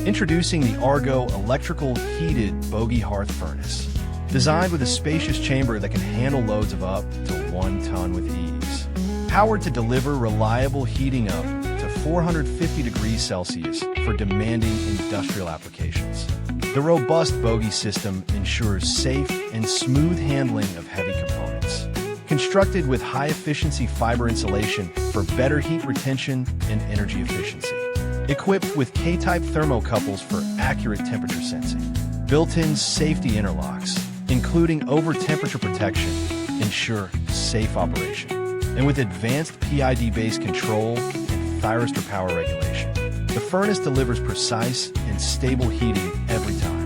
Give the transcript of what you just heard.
Introducing the Argo electrical heated Bogie Hearth furnace. Designed with a spacious chamber that can handle loads of up to 1 ton with ease. Powered to deliver reliable heating up to 450 degrees Celsius for demanding industrial applications. The robust Bogie system ensures safe and smooth handling of heavy components. Constructed with high-efficiency fiber insulation for better heat retention and energy efficiency. Equipped with K-type thermocouples for accurate temperature sensing. Built-in safety interlocks, including over-temperature protection, ensure safe operation. And with advanced PID-based control and thyristor power regulation, the furnace delivers precise and stable heating every time.